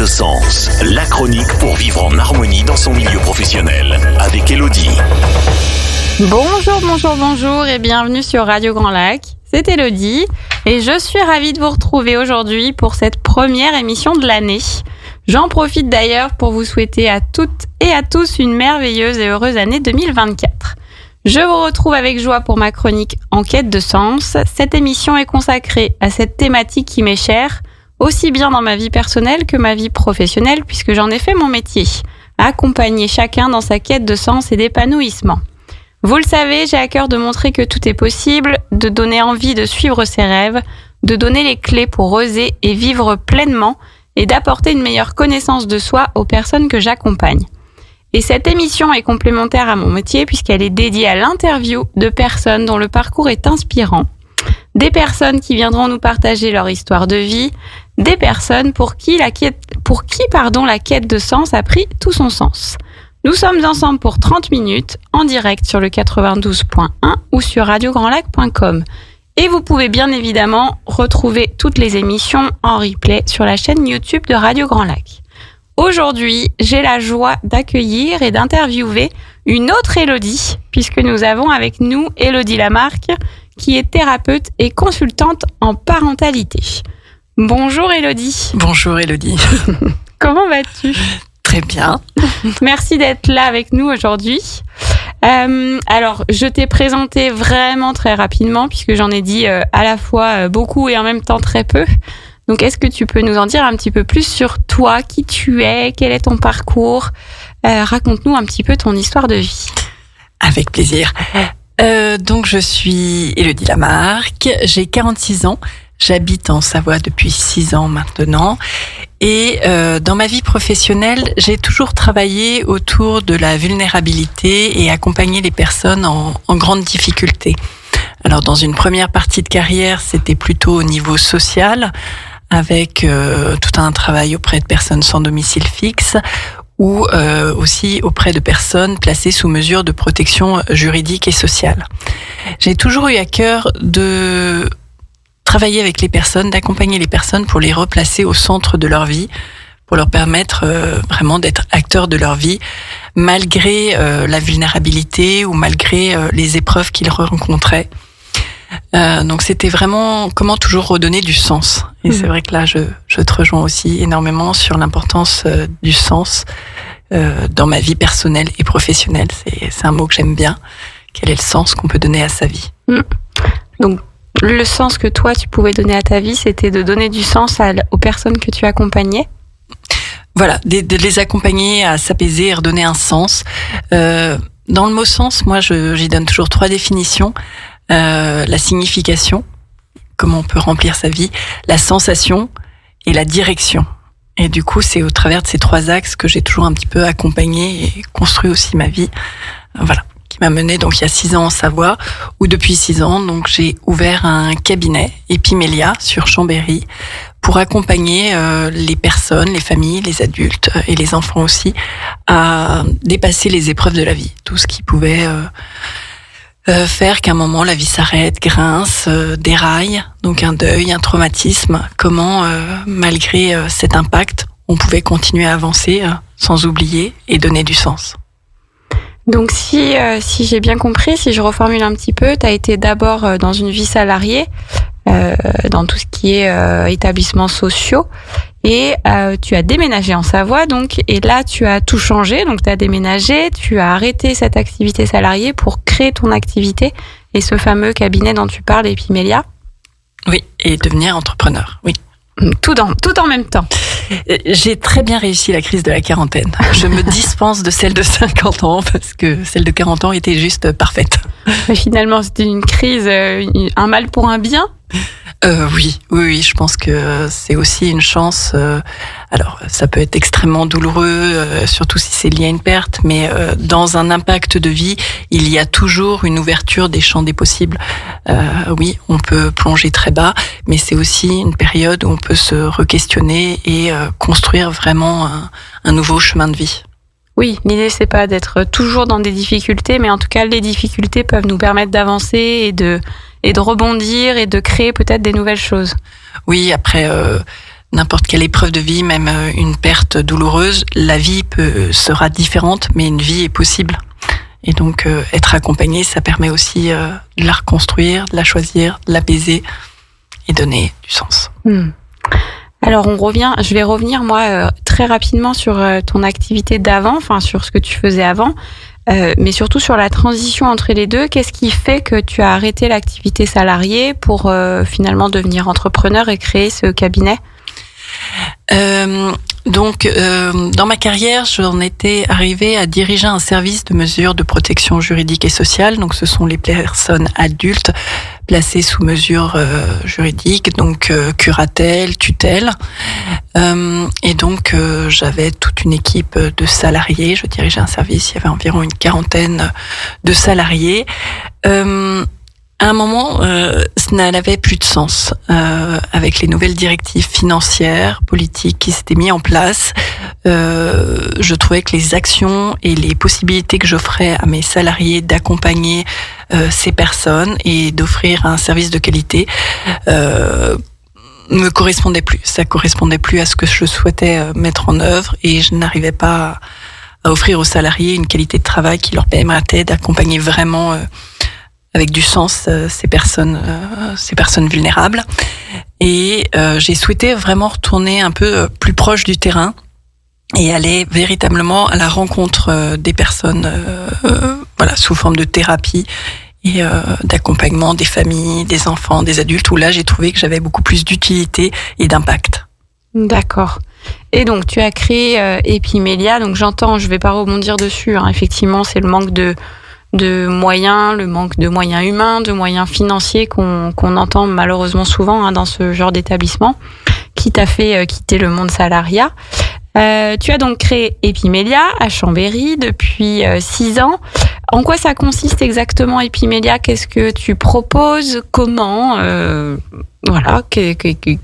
de sens, la chronique pour vivre en harmonie dans son milieu professionnel, avec Élodie. Bonjour et bienvenue sur Radio Grand Lac. C'est Élodie et je suis ravie de vous retrouver aujourd'hui pour cette première émission de l'année. J'en profite d'ailleurs pour vous souhaiter à toutes et à tous une merveilleuse et heureuse année 2024. Je vous retrouve avec joie pour ma chronique En quête de sens. Cette émission est consacrée à cette thématique qui m'est chère, aussi bien dans ma vie personnelle que ma vie professionnelle, puisque j'en ai fait mon métier, accompagner chacun dans sa quête de sens et d'épanouissement. Vous le savez, j'ai à cœur de montrer que tout est possible, de donner envie de suivre ses rêves, de donner les clés pour oser et vivre pleinement et d'apporter une meilleure connaissance de soi aux personnes que j'accompagne. Et cette émission est complémentaire à mon métier puisqu'elle est dédiée à l'interview de personnes dont le parcours est inspirant, des personnes qui viendront nous partager leur histoire de vie, des personnes pour qui la quête de sens a pris tout son sens. Nous sommes ensemble pour 30 minutes en direct sur le 92.1 ou sur radiograndlac.com. Et vous pouvez bien évidemment retrouver toutes les émissions en replay sur la chaîne YouTube de Radio Grand Lac. Aujourd'hui, j'ai la joie d'accueillir et d'interviewer une autre Élodie, puisque nous avons avec nous Élodie Lamarque, qui est thérapeute et consultante en parentalité. Bonjour Élodie. Bonjour Élodie. Comment vas-tu ? Très bien. Merci d'être là avec nous aujourd'hui. Alors, je t'ai présenté vraiment très rapidement, puisque j'en ai dit à la fois beaucoup et en même temps très peu. Donc, est-ce que tu peux nous en dire un petit peu plus sur toi, qui tu es, quel est ton parcours ? Raconte-nous un petit peu ton histoire de vie. Avec plaisir. Donc, je suis Élodie Lamarque, j'ai 46 ans, j'habite en Savoie depuis 6 ans maintenant. Et dans ma vie professionnelle, j'ai toujours travaillé autour de la vulnérabilité et accompagné les personnes en grande difficulté. Alors, dans une première partie de carrière, c'était plutôt au niveau social, avec tout un travail auprès de personnes sans domicile fixe ou aussi auprès de personnes placées sous mesure de protection juridique et sociale. J'ai toujours eu à cœur de travailler avec les personnes, d'accompagner les personnes pour les replacer au centre de leur vie, pour leur permettre vraiment d'être acteurs de leur vie, malgré la vulnérabilité ou malgré les épreuves qu'ils rencontraient. Donc c'était vraiment comment toujours redonner du sens. Et c'est vrai que là, je te rejoins aussi énormément sur l'importance du sens dans ma vie personnelle et professionnelle. C'est un mot que j'aime bien. Quel est le sens qu'on peut donner à sa vie ? Donc, le sens que toi, tu pouvais donner à ta vie, c'était de donner du sens aux personnes que tu accompagnais. Voilà, de les accompagner à s'apaiser et redonner un sens. Dans le mot sens, moi, j'y donne toujours 3 définitions. La signification, comment on peut remplir sa vie, la sensation et la direction. Et du coup, c'est au travers de ces 3 axes que j'ai toujours un petit peu accompagné et construit aussi ma vie. Voilà. Qui m'a menée donc il y a 6 ans en Savoie, où depuis 6 ans, donc j'ai ouvert un cabinet Epimélia sur Chambéry pour accompagner les personnes, les familles, les adultes et les enfants aussi à dépasser les épreuves de la vie, tout ce qui pouvait faire qu'à un moment la vie s'arrête, grince, déraille, donc un deuil, un traumatisme. Comment malgré cet impact, on pouvait continuer à avancer sans oublier et donner du sens. Donc si j'ai bien compris, si je reformule un petit peu, tu as été d'abord dans une vie salariée, dans tout ce qui est établissements sociaux, et tu as déménagé en Savoie, donc, et là tu as tout changé, donc tu as déménagé, tu as arrêté cette activité salariée pour créer ton activité et ce fameux cabinet dont tu parles, Epimélia. Oui, et devenir entrepreneur, oui. Tout en même temps. J'ai très bien réussi la crise de la quarantaine. Je me dispense de celle de 50 ans parce que celle de 40 ans était juste parfaite. Mais finalement, c'était une crise, un mal pour un bien ? Oui, je pense que c'est aussi une chance. Alors, ça peut être extrêmement douloureux, surtout si c'est lié à une perte, mais dans un impact de vie, il y a toujours une ouverture des champs des possibles. Oui, on peut plonger très bas, mais c'est aussi une période où on peut se re-questionner et construire vraiment un nouveau chemin de vie. Oui, l'idée c'est pas d'être toujours dans des difficultés, mais en tout cas les difficultés peuvent nous permettre d'avancer et de rebondir et de créer peut-être des nouvelles choses. Oui, après n'importe quelle épreuve de vie, même une perte douloureuse, la vie sera différente, mais une vie est possible. Et donc, être accompagné, ça permet aussi de la reconstruire, de la choisir, de l'apaiser et donner du sens. Alors, je vais revenir, moi, très rapidement sur ton activité d'avant, enfin, sur ce que tu faisais avant, mais surtout sur la transition entre les deux. Qu'est-ce qui fait que tu as arrêté l'activité salariée pour finalement devenir entrepreneur et créer ce cabinet ? Dans ma carrière, j'en étais arrivée à diriger un service de mesures de protection juridique et sociale. Donc, ce sont les personnes adultes placées sous mesures juridiques, donc curatelle, tutelle. Et donc, j'avais toute une équipe de salariés. Je dirigeais un service, il y avait environ une 40aine de salariés. À un moment, ça n'avait plus de sens. Avec les nouvelles directives financières, politiques qui s'étaient mises en place, je trouvais que les actions et les possibilités que j'offrais à mes salariés d'accompagner ces personnes et d'offrir un service de qualité me correspondaient plus. Ça correspondait plus à ce que je souhaitais mettre en œuvre et je n'arrivais pas à offrir aux salariés une qualité de travail qui leur permettait d'accompagner vraiment avec du sens ces personnes vulnérables. Et j'ai souhaité vraiment retourner un peu plus proche du terrain et aller véritablement à la rencontre des personnes, sous forme de thérapie et d'accompagnement des familles, des enfants, des adultes, où là j'ai trouvé que j'avais beaucoup plus d'utilité et d'impact. D'accord. Et donc tu as créé Epimelia. Donc j'entends, je vais pas rebondir dessus. Effectivement, c'est le manque de moyens, le manque de moyens humains, de moyens financiers qu'on entend malheureusement souvent dans ce genre d'établissement, qui t'a fait quitter le monde salariat. Tu as donc créé Epimelia à Chambéry depuis 6 ans. En quoi ça consiste exactement Epimelia ? Qu'est-ce que tu proposes ? Comment ?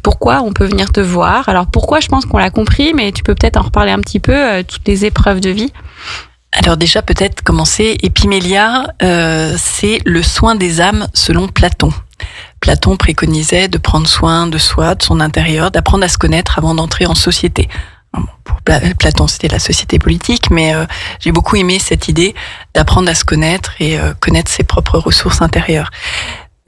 Pourquoi on peut venir te voir ? Alors pourquoi, je pense qu'on l'a compris, mais tu peux peut-être en reparler un petit peu, toutes les épreuves de vie. Alors déjà, peut-être commencer, Epimelia, c'est le soin des âmes selon Platon. Platon préconisait de prendre soin de soi, de son intérieur, d'apprendre à se connaître avant d'entrer en société. Pour Platon, c'était la société politique, mais j'ai beaucoup aimé cette idée d'apprendre à se connaître et connaître ses propres ressources intérieures.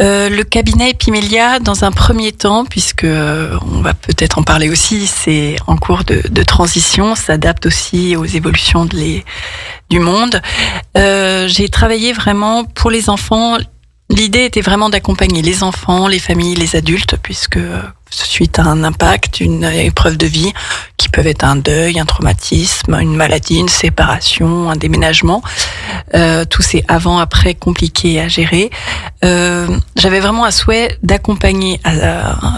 Le cabinet Epimelia, dans un premier temps, puisque on va peut-être en parler aussi, c'est en cours de transition, s'adapte aussi aux évolutions du monde. J'ai travaillé vraiment pour les enfants. L'idée était vraiment d'accompagner les enfants, les familles, les adultes, puisque suite à un impact, une épreuve de vie, qui peuvent être un deuil, un traumatisme, une maladie, une séparation, un déménagement, tous ces avant-après compliqués à gérer. J'avais vraiment un souhait d'accompagner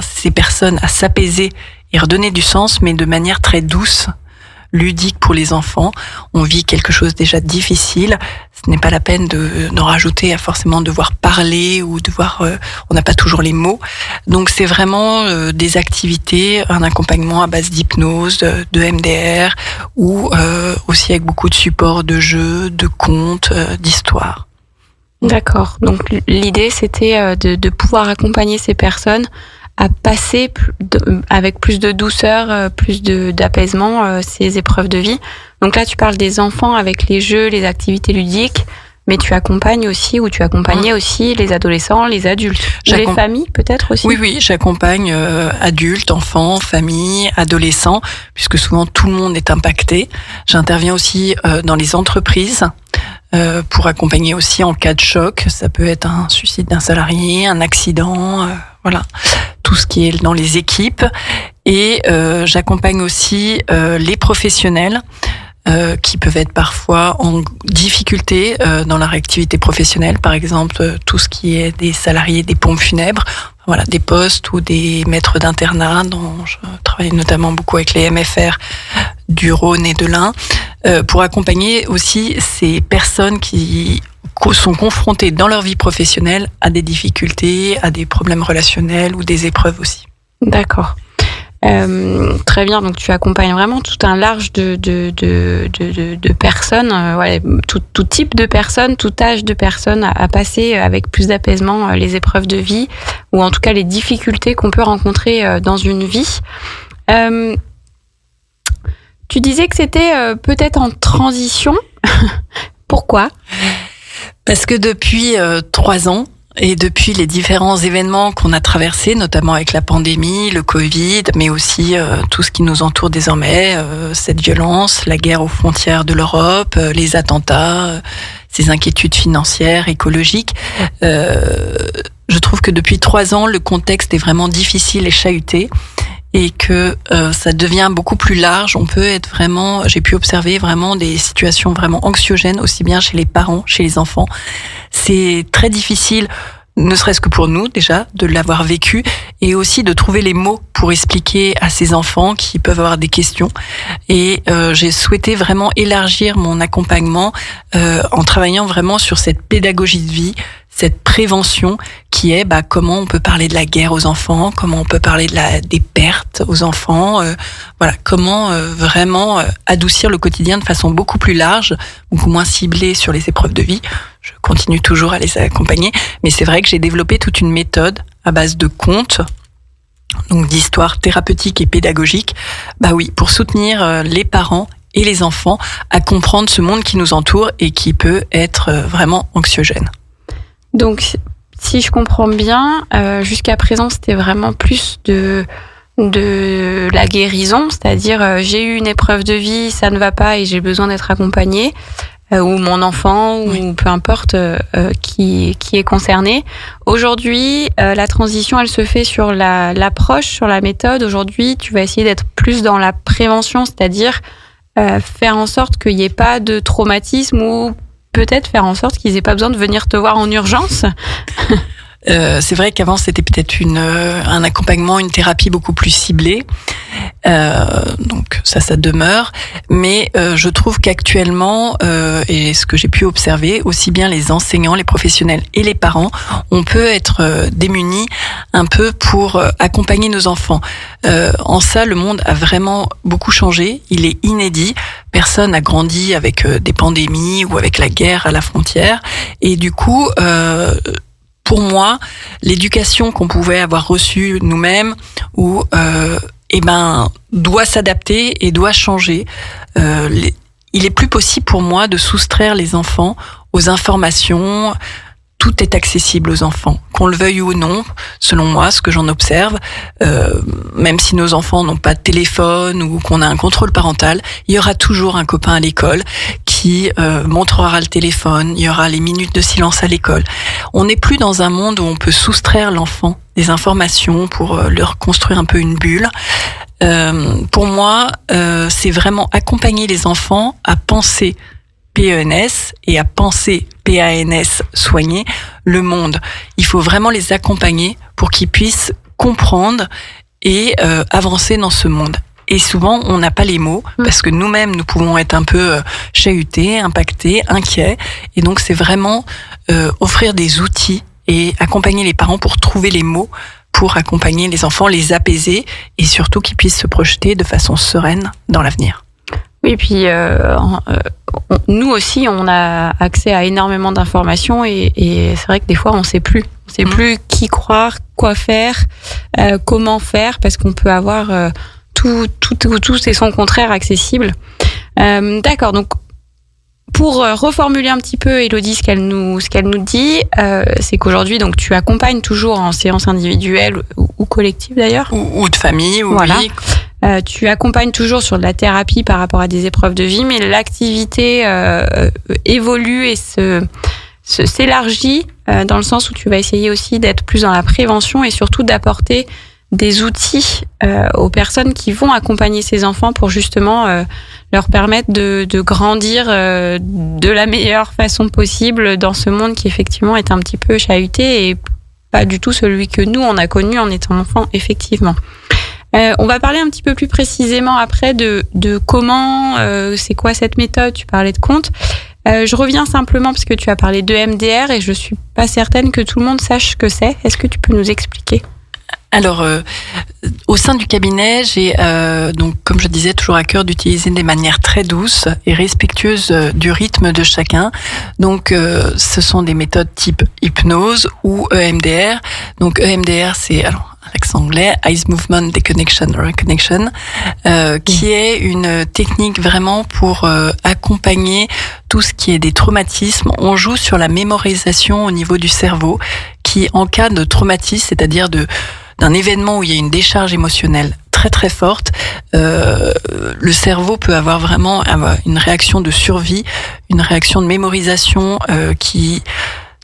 ces personnes à s'apaiser et redonner du sens, mais de manière très douce, ludique pour les enfants. On vit quelque chose déjà difficile. Ce n'est pas la peine d'en rajouter à forcément devoir parler ou on n'a pas toujours les mots. Donc c'est vraiment des activités, un accompagnement à base d'hypnose, de MDR ou aussi avec beaucoup de supports de jeux, de contes, d'histoires. D'accord. Donc l'idée c'était de pouvoir accompagner ces personnes à passer avec plus de douceur, plus d'apaisement ces épreuves de vie. Donc là, tu parles des enfants avec les jeux, les activités ludiques, mais tu accompagnes aussi, ou tu accompagnais aussi les adolescents, les adultes, ou les familles peut-être aussi. Oui, j'accompagne adultes, enfants, familles, adolescents, puisque souvent tout le monde est impacté. J'interviens aussi dans les entreprises, pour accompagner aussi en cas de choc. Ça peut être un suicide d'un salarié, un accident, tout ce qui est dans les équipes. Et j'accompagne aussi les professionnels qui peuvent être parfois en difficulté dans leur activité professionnelle. Par exemple, tout ce qui est des salariés des pompes funèbres, des postes ou des maîtres d'internat, dont je travaille notamment beaucoup avec les MFR du Rhône et de l'Ain, pour accompagner aussi ces personnes qui sont confrontées dans leur vie professionnelle à des difficultés, à des problèmes relationnels ou des épreuves aussi. D'accord. Très bien, donc tu accompagnes vraiment tout un large de personnes, tout type de personnes, tout âge de personnes à passer avec plus d'apaisement les épreuves de vie, ou en tout cas les difficultés qu'on peut rencontrer dans une vie. Tu disais que c'était peut-être en transition. Pourquoi ? Parce que depuis 3 ans, et depuis les différents événements qu'on a traversés, notamment avec la pandémie, le Covid, mais aussi tout ce qui nous entoure désormais, cette violence, la guerre aux frontières de l'Europe, les attentats, ces inquiétudes financières, écologiques, je trouve que depuis 3 ans, le contexte est vraiment difficile et chahuté. Et que ça devient beaucoup plus large. On peut être vraiment, j'ai pu observer vraiment des situations vraiment anxiogènes, aussi bien chez les parents, chez les enfants. C'est très difficile, ne serait-ce que pour nous déjà, de l'avoir vécu, et aussi de trouver les mots pour expliquer à ces enfants qui peuvent avoir des questions. Et j'ai souhaité vraiment élargir mon accompagnement en travaillant vraiment sur cette pédagogie de vie, cette prévention qui est comment on peut parler de la guerre aux enfants, comment on peut parler des pertes aux enfants, voilà, comment vraiment adoucir le quotidien de façon beaucoup plus large, beaucoup moins ciblée sur les épreuves de vie. Je continue toujours à les accompagner, mais c'est vrai que j'ai développé toute une méthode à base de contes, donc d'histoires thérapeutiques et pédagogiques, pour soutenir les parents et les enfants à comprendre ce monde qui nous entoure et qui peut être vraiment anxiogène. Donc, si je comprends bien, jusqu'à présent, c'était vraiment plus de la guérison, c'est-à-dire j'ai eu une épreuve de vie, ça ne va pas et j'ai besoin d'être accompagnée, ou mon enfant, ou peu importe qui est concerné. Aujourd'hui, la transition, elle se fait sur l'approche, sur la méthode. Aujourd'hui, tu vas essayer d'être plus dans la prévention, c'est-à-dire faire en sorte qu'il n'y ait pas de traumatisme ou peut-être faire en sorte qu'ils aient pas besoin de venir te voir en urgence. C'est vrai qu'avant c'était peut-être un accompagnement, une thérapie beaucoup plus ciblée. Donc ça demeure, mais je trouve qu'actuellement, et ce que j'ai pu observer, aussi bien les enseignants, les professionnels et les parents, on peut être démunis un peu pour accompagner nos enfants. En ça, le monde a vraiment beaucoup changé, il est inédit. Personne n'a grandi avec des pandémies ou avec la guerre à la frontière, et du coup pour moi, l'éducation qu'on pouvait avoir reçue nous-mêmes doit s'adapter et doit changer. Il est plus possible pour moi de soustraire les enfants aux informations. Tout est accessible aux enfants, qu'on le veuille ou non, selon moi, ce que j'en observe. Même si nos enfants n'ont pas de téléphone ou qu'on a un contrôle parental, il y aura toujours un copain à l'école qui montrera le téléphone, il y aura les minutes de silence à l'école. On n'est plus dans un monde où on peut soustraire l'enfant des informations pour leur construire un peu une bulle. Pour moi, c'est vraiment accompagner les enfants à penser PENS et à penser PANS, soigner le monde. Il faut vraiment les accompagner pour qu'ils puissent comprendre et avancer dans ce monde. Et souvent, on n'a pas les mots parce que nous-mêmes, nous pouvons être un peu chahutés, impactés, inquiets. Et donc, c'est vraiment offrir des outils et accompagner les parents pour trouver les mots pour accompagner les enfants, les apaiser et surtout qu'ils puissent se projeter de façon sereine dans l'avenir. Oui, puis nous aussi, on a accès à énormément d'informations et c'est vrai que des fois, on sait plus. On sait plus qui croire, quoi faire, comment faire, parce qu'on peut avoir tout et son contraire accessible. D'accord, donc pour reformuler un petit peu, Élodie, ce qu'elle nous dit, c'est qu'aujourd'hui, donc tu accompagnes toujours en séance individuelle ou collective d'ailleurs, ou de famille, ou voilà. Oui. Tu accompagnes toujours sur de la thérapie par rapport à des épreuves de vie, mais l'activité évolue et s'élargit dans le sens où tu vas essayer aussi d'être plus dans la prévention et surtout d'apporter des outils aux personnes qui vont accompagner ces enfants pour justement leur permettre de grandir de la meilleure façon possible dans ce monde qui effectivement est un petit peu chahuté et pas du tout celui que nous on a connu en étant enfant, effectivement. On va parler un petit peu plus précisément après de comment, c'est quoi cette méthode. Tu parlais de compte. Je reviens simplement parce que tu as parlé de MDR et je suis pas certaine que tout le monde sache ce que c'est. Est-ce que tu peux nous expliquer ? Alors, au sein du cabinet, j'ai donc, comme je disais, toujours à cœur d'utiliser des manières très douces et respectueuses du rythme de chacun. Donc, ce sont des méthodes type hypnose ou EMDR. Donc, EMDR, c'est l'accent anglais, Eyes Movement Deconnection Reconnection, qui est une technique vraiment pour accompagner tout ce qui est des traumatismes. On joue sur la mémorisation au niveau du cerveau, qui en cas de traumatisme, c'est-à-dire d'un événement où il y a une décharge émotionnelle très très forte, le cerveau peut avoir vraiment une réaction de survie, une réaction de mémorisation qui,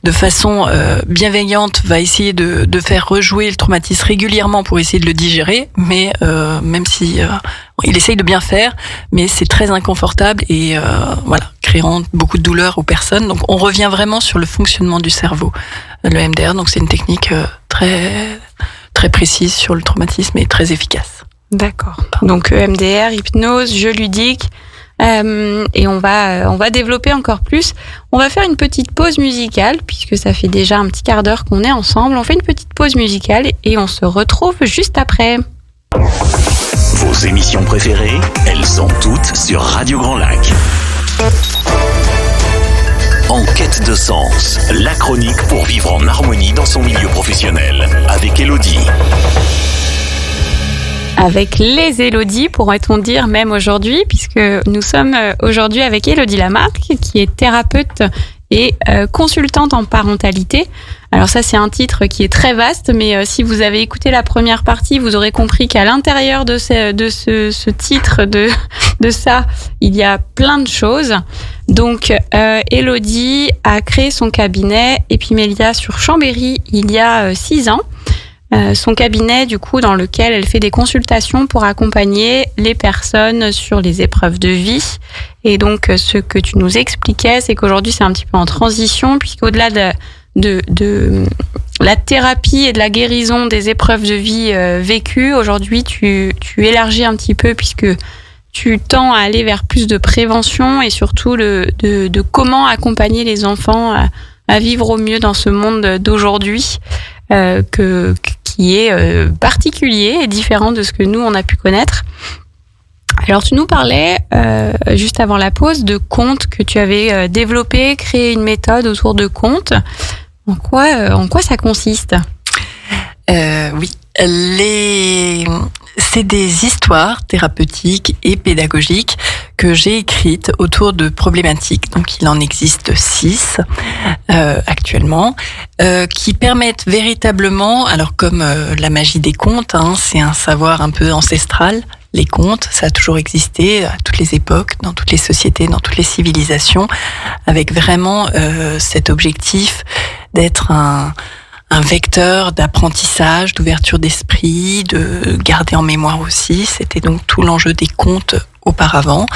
de façon bienveillante, va essayer de faire rejouer le traumatisme régulièrement pour essayer de le digérer, mais même si il essaye de bien faire, mais c'est très inconfortable et créant beaucoup de douleur aux personnes. Donc on revient vraiment sur le fonctionnement du cerveau, le MDR. Donc c'est une technique très précise sur le traumatisme et très efficace. D'accord. Donc EMDR, hypnose, jeu ludique, et on va développer encore plus. On va faire une petite pause musicale puisque ça fait déjà un petit quart d'heure qu'on est ensemble. On fait une petite pause musicale et on se retrouve juste après. Vos émissions préférées, elles sont toutes sur Radio Grand Lac. En quête de sens, la chronique pour vivre en harmonie dans son milieu professionnel, avec Élodie. Avec les Élodies, pourrait-on dire même aujourd'hui, puisque nous sommes aujourd'hui avec Élodie Lamarque, qui est thérapeute et consultante en parentalité. Alors ça, c'est un titre qui est très vaste, mais si vous avez écouté la première partie, vous aurez compris qu'à l'intérieur de ce titre, de ça, il y a plein de choses. Donc, Élodie a créé son cabinet Epimélia sur Chambéry il y a 6 ans. Son cabinet, du coup, dans lequel elle fait des consultations pour accompagner les personnes sur les épreuves de vie. Et donc, ce que tu nous expliquais, c'est qu'aujourd'hui, c'est un petit peu en transition, puisqu'au-delà de la thérapie et de la guérison des épreuves de vie vécues, aujourd'hui, tu élargis un petit peu, puisque tu tends à aller vers plus de prévention et surtout de comment accompagner les enfants à vivre au mieux dans ce monde d'aujourd'hui, qui est particulier et différent de ce que nous, on a pu connaître. Alors, tu nous parlais, juste avant la pause, de contes que tu avais développé, créé une méthode autour de contes. En quoi ça consiste ? Oui, c'est des histoires thérapeutiques et pédagogiques que j'ai écrites autour de problématiques. Donc, il en existe 6 actuellement, qui permettent véritablement, alors comme la magie des contes, c'est un savoir un peu ancestral. Les contes, ça a toujours existé à toutes les époques, dans toutes les sociétés, dans toutes les civilisations, avec vraiment cet objectif d'être un vecteur d'apprentissage, d'ouverture d'esprit, de garder en mémoire aussi. C'était donc tout l'enjeu des contes auparavant.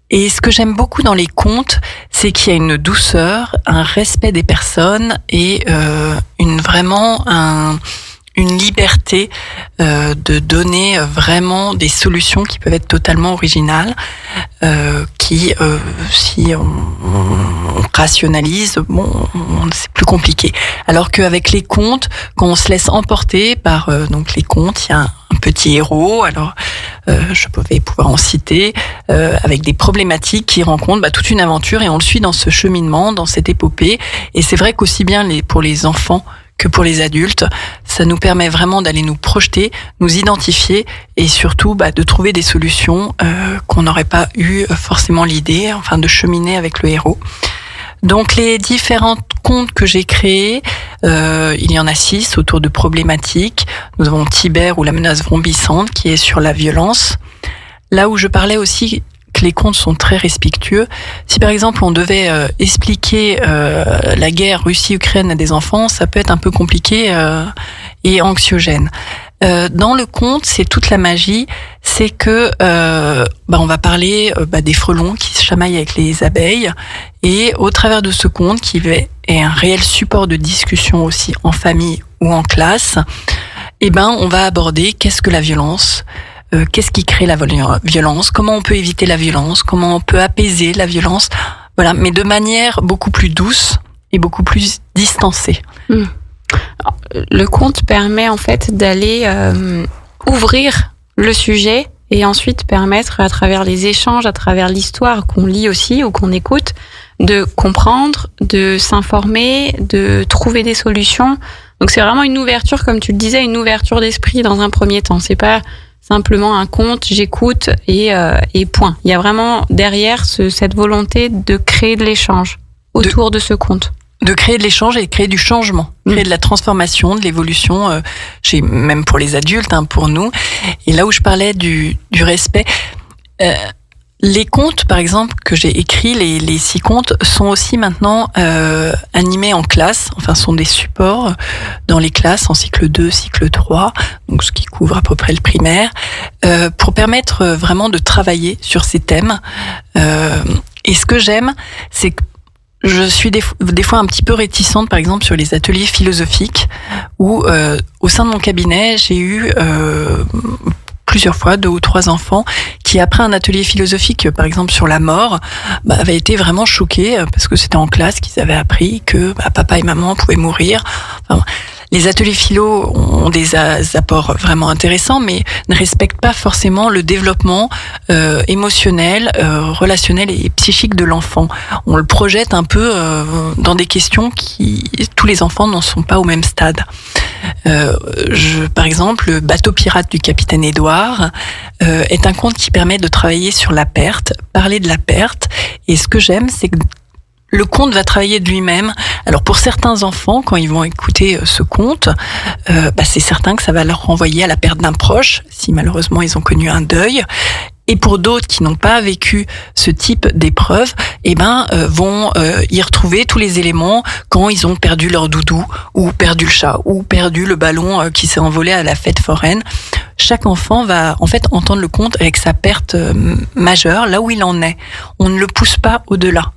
Et ce que j'aime beaucoup dans les contes, c'est qu'il y a une douceur, un respect des personnes et une liberté de donner vraiment des solutions qui peuvent être totalement originales, qui, si on rationalise, c'est plus compliqué. Alors qu'avec les contes, quand on se laisse emporter par donc les contes, il y a un petit héros. Alors, je vais pouvoir en citer, avec des problématiques qui rencontrent toute une aventure et on le suit dans ce cheminement, dans cette épopée. Et c'est vrai qu'aussi bien pour les enfants que pour les adultes, ça nous permet vraiment d'aller nous projeter, nous identifier et surtout de trouver des solutions qu'on n'aurait pas eu forcément l'idée, de cheminer avec le héros. Donc les différents contes que j'ai créés, il y en a 6 autour de problématiques. Nous avons Tibère ou la menace vrombissante qui est sur la violence. Là où je parlais aussi que les contes sont très respectueux. Si par exemple on devait expliquer la guerre Russie-Ukraine à des enfants, ça peut être un peu compliqué et anxiogène. Dans le conte, c'est toute la magie, c'est que on va parler des frelons qui se chamaillent avec les abeilles et au travers de ce conte qui est un réel support de discussion aussi en famille ou en classe, on va aborder qu'est-ce que la violence. Qu'est-ce qui crée la violence, comment on peut éviter la violence, comment on peut apaiser la violence, voilà, mais de manière beaucoup plus douce et beaucoup plus distancée. Le conte permet en fait d'aller ouvrir le sujet et ensuite permettre à travers les échanges, à travers l'histoire qu'on lit aussi ou qu'on écoute, de comprendre, de s'informer, de trouver des solutions. Donc c'est vraiment une ouverture, comme tu le disais, une ouverture d'esprit dans un premier temps. C'est pas simplement un conte, j'écoute et point. Il y a vraiment derrière cette volonté de créer de l'échange autour de ce conte. De créer de l'échange et de créer du changement, créer de la transformation, de l'évolution, même pour les adultes, pour nous. Et là où je parlais du respect, les contes, par exemple, que j'ai écrits, les 6 contes, sont aussi maintenant animés en classe, enfin sont des supports dans les classes en cycle 2, cycle 3, donc ce qui couvre à peu près le primaire, pour permettre vraiment de travailler sur ces thèmes. Et ce que j'aime, c'est que je suis des fois un petit peu réticente, par exemple, sur les ateliers philosophiques, où au sein de mon cabinet, j'ai eu plusieurs fois 2 ou 3 enfants qui, après un atelier philosophique, par exemple sur la mort, avaient été vraiment choqués parce que c'était en classe qu'ils avaient appris que papa et maman pouvaient mourir. Enfin, les ateliers philo ont des apports vraiment intéressants, mais ne respectent pas forcément le développement émotionnel, relationnel et psychique de l'enfant. On le projette un peu dans des questions qui, tous les enfants n'en sont pas au même stade. Par exemple, le bateau pirate du capitaine Édouard est un conte qui permet de travailler sur la perte, parler de la perte. Et ce que j'aime, c'est que le conte va travailler de lui-même. Alors pour certains enfants, quand ils vont écouter ce conte, c'est certain que ça va leur renvoyer à la perte d'un proche, si malheureusement ils ont connu un deuil. Et pour d'autres qui n'ont pas vécu ce type d'épreuve, vont y retrouver tous les éléments quand ils ont perdu leur doudou, ou perdu le chat, ou perdu le ballon qui s'est envolé à la fête foraine. Chaque enfant va en fait entendre le conte avec sa perte majeure, là où il en est. On ne le pousse pas au-delà.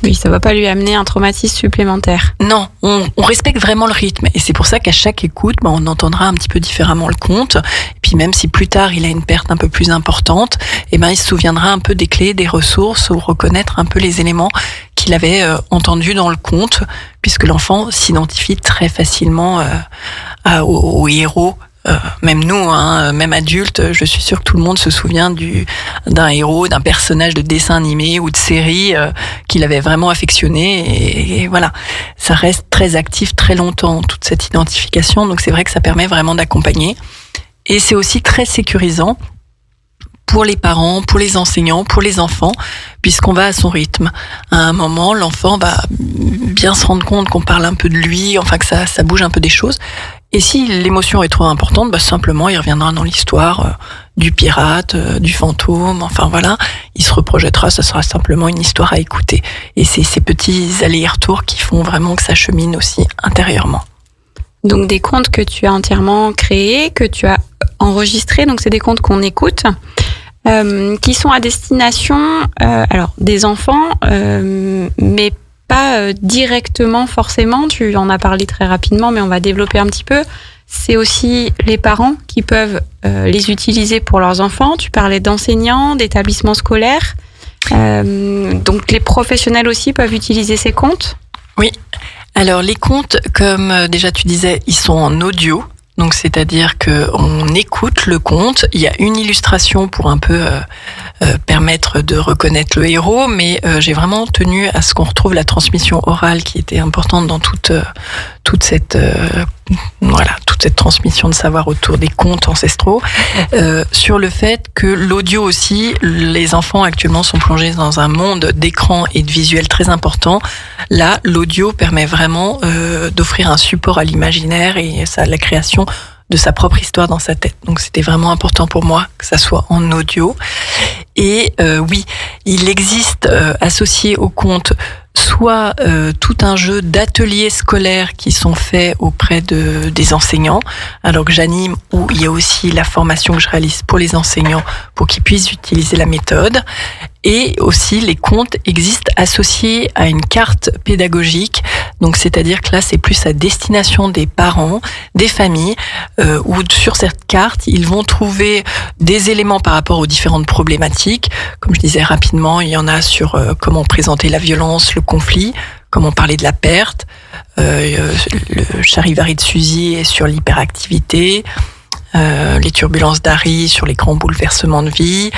Oui, ça va pas lui amener un traumatisme supplémentaire. Non, on respecte vraiment le rythme. Et c'est pour ça qu'à chaque écoute, on entendra un petit peu différemment le conte. Et puis même si plus tard, il a une perte un peu plus importante, il se souviendra un peu des clés, des ressources, ou reconnaître un peu les éléments qu'il avait entendus dans le conte, puisque l'enfant s'identifie très facilement au héros. Même nous, même adultes, je suis sûre que tout le monde se souvient d'un héros, d'un personnage de dessin animé ou de série qu'il avait vraiment affectionné. Et voilà, ça reste très actif très longtemps, toute cette identification. Donc c'est vrai que ça permet vraiment d'accompagner. Et c'est aussi très sécurisant pour les parents, pour les enseignants, pour les enfants, puisqu'on va à son rythme. À un moment, l'enfant va bien se rendre compte qu'on parle un peu de lui, enfin que ça bouge un peu des choses. Et si l'émotion est trop importante, simplement il reviendra dans l'histoire du pirate, du fantôme, enfin voilà, il se reprojettera, ça sera simplement une histoire à écouter. Et c'est ces petits allers-retours qui font vraiment que ça chemine aussi intérieurement. Donc des contes que tu as entièrement créés, que tu as enregistrés, donc c'est des contes qu'on écoute, qui sont à destination des enfants, mais pas directement forcément, tu en as parlé très rapidement, mais on va développer un petit peu. C'est aussi les parents qui peuvent les utiliser pour leurs enfants. Tu parlais d'enseignants, d'établissements scolaires. Donc les professionnels aussi peuvent utiliser ces contes ? Oui. Alors les contes, comme déjà tu disais, ils sont en audio. Donc c'est-à-dire qu'on écoute le conte, il y a une illustration pour un peu permettre de reconnaître le héros, mais j'ai vraiment tenu à ce qu'on retrouve la transmission orale qui était importante dans toute cette transmission de savoir autour des contes ancestraux, sur le fait que l'audio aussi, les enfants actuellement sont plongés dans un monde d'écran et de visuel très important. Là, l'audio permet vraiment d'offrir un support à l'imaginaire et à la création de sa propre histoire dans sa tête. Donc c'était vraiment important pour moi que ça soit en audio. Et oui, il existe associé au conte soit tout un jeu d'ateliers scolaires qui sont faits auprès des enseignants, alors que j'anime, où il y a aussi la formation que je réalise pour les enseignants pour qu'ils puissent utiliser la méthode. Et aussi, les contes existent associés à une carte pédagogique. Donc, c'est-à-dire que là, c'est plus à destination des parents, des familles, où sur cette carte, ils vont trouver des éléments par rapport aux différentes problématiques. Comme je disais rapidement, il y en a sur comment présenter la violence, le conflit, comment parler de la perte, le Charivari de Suzy est sur l'hyperactivité, les turbulences d'Harry sur les grands bouleversements de vie,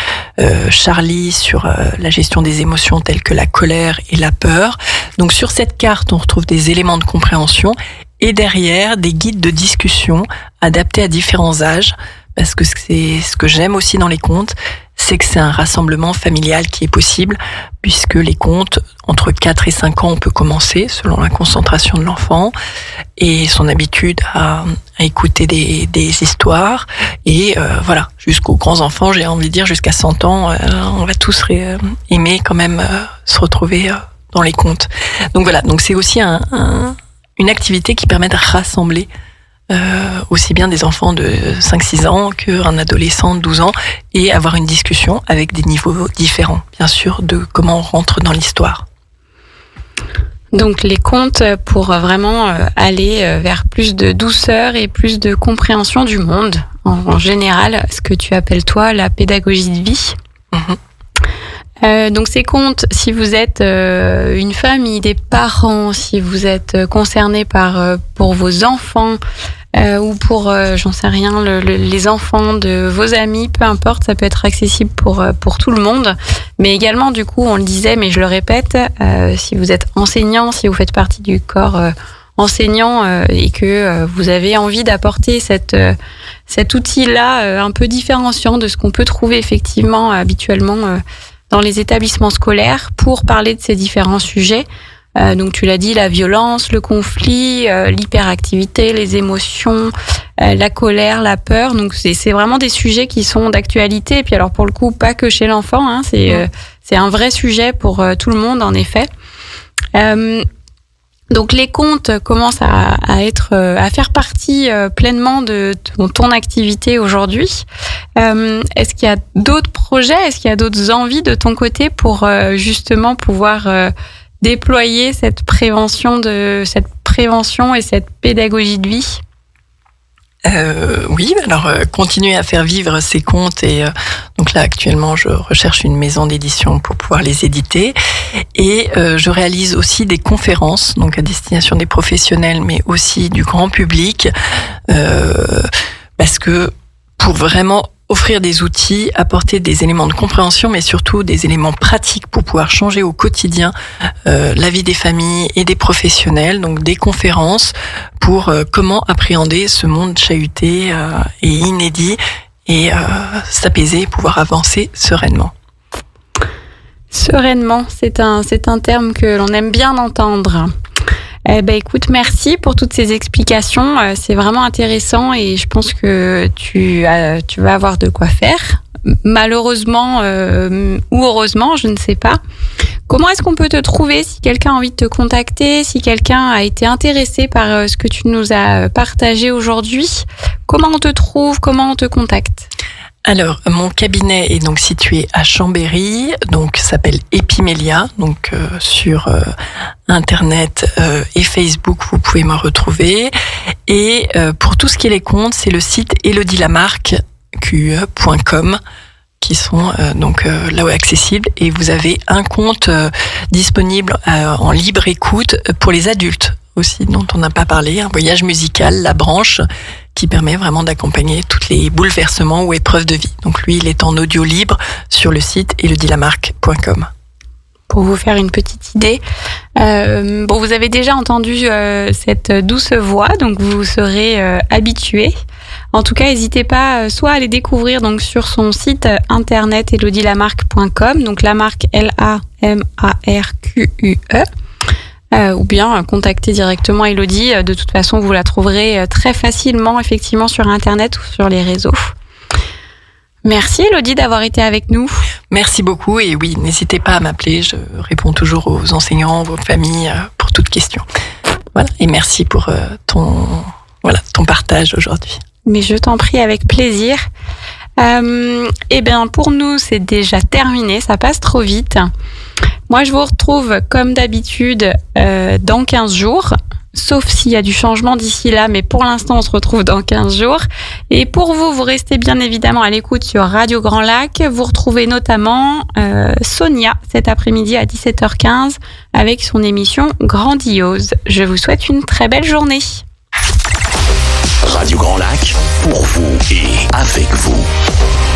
Charlie sur la gestion des émotions telles que la colère et la peur. Donc sur cette carte, on retrouve des éléments de compréhension et derrière des guides de discussion adaptés à différents âges, parce que c'est ce que j'aime aussi dans les contes, c'est que c'est un rassemblement familial qui est possible, puisque les contes, entre 4 et 5 ans, on peut commencer, selon la concentration de l'enfant, et son habitude à écouter des histoires, et voilà, jusqu'aux grands enfants, j'ai envie de dire, jusqu'à 100 ans, on va tous aimer quand même se retrouver dans les contes. Donc voilà, donc c'est aussi une activité qui permet de rassembler aussi bien des enfants de 5-6 ans qu'un adolescent de 12 ans et avoir une discussion avec des niveaux différents, bien sûr, de comment on rentre dans l'histoire. Donc les contes pour vraiment aller vers plus de douceur et plus de compréhension du monde, en général, ce que tu appelles toi la pédagogie de vie. Donc ces contes, si vous êtes une famille, des parents, si vous êtes concerné pour vos enfants ou pour, j'en sais rien, les enfants de vos amis, peu importe, ça peut être accessible pour tout le monde. Mais également, du coup, on le disait, mais je le répète, si vous êtes enseignant, si vous faites partie du corps enseignant et que vous avez envie d'apporter cet outil-là un peu différenciant de ce qu'on peut trouver effectivement habituellement dans les établissements scolaires pour parler de ces différents sujets. Donc tu l'as dit, la violence, le conflit, l'hyperactivité, les émotions, la colère, la peur. Donc c'est vraiment des sujets qui sont d'actualité. Et puis alors pour le coup, pas que chez l'enfant, hein, c'est un vrai sujet pour tout le monde en effet. Donc les contes commencent à faire partie pleinement de ton activité aujourd'hui. Est-ce qu'il y a d'autres projets, est-ce qu'il y a d'autres envies de ton côté pour justement pouvoir déployer cette prévention et cette pédagogie de vie? Oui, alors continuer à faire vivre ces contes et donc là actuellement je recherche une maison d'édition pour pouvoir les éditer et je réalise aussi des conférences donc à destination des professionnels mais aussi du grand public parce que pour vraiment offrir des outils, apporter des éléments de compréhension, mais surtout des éléments pratiques pour pouvoir changer au quotidien la vie des familles et des professionnels. Donc des conférences pour comment appréhender ce monde chahuté et inédit et s'apaiser, pouvoir avancer sereinement. Sereinement, c'est un terme que l'on aime bien entendre. Écoute, merci pour toutes ces explications. C'est vraiment intéressant et je pense que tu vas avoir de quoi faire. Malheureusement ou heureusement, je ne sais pas. Comment est-ce qu'on peut te trouver si quelqu'un a envie de te contacter, si quelqu'un a été intéressé par ce que tu nous as partagé aujourd'hui? Comment on te trouve? Comment on te contacte? Alors, mon cabinet est donc situé à Chambéry, donc s'appelle Epimélia, donc sur Internet et Facebook, vous pouvez me retrouver. Et pour tout ce qui est les contes, c'est le site elodielamarque.com qui sont donc là-haut accessibles. Et vous avez un compte disponible en libre écoute pour les adultes aussi, dont on n'a pas parlé, un voyage musical, La Branche, qui permet vraiment d'accompagner tous les bouleversements ou épreuves de vie. Donc lui, il est en audio libre sur le site elodielamarque.com. Pour vous faire une petite idée, vous avez déjà entendu cette douce voix, donc vous serez habitués. En tout cas, n'hésitez pas soit à aller découvrir donc sur son site internet elodielamarque.com, donc la marque LAMARQUE. Ou bien contacter directement Elodie. De toute façon, vous la trouverez très facilement, effectivement, sur Internet ou sur les réseaux. Merci Elodie d'avoir été avec nous. Merci beaucoup et oui, n'hésitez pas à m'appeler. Je réponds toujours aux enseignants, aux familles pour toute question. Voilà, et merci pour ton partage aujourd'hui. Mais je t'en prie, avec plaisir. Pour nous, c'est déjà terminé. Ça passe trop vite. Moi, je vous retrouve comme d'habitude dans 15 jours sauf s'il y a du changement d'ici là, mais pour l'instant on se retrouve dans 15 jours. Et pour vous, vous restez bien évidemment à l'écoute sur Radio Grand Lac. Vous retrouvez notamment Sonia cet après-midi à 17h15 avec son émission Grandiose. Je vous souhaite une très belle journée. Radio Grand Lac, pour vous et avec vous.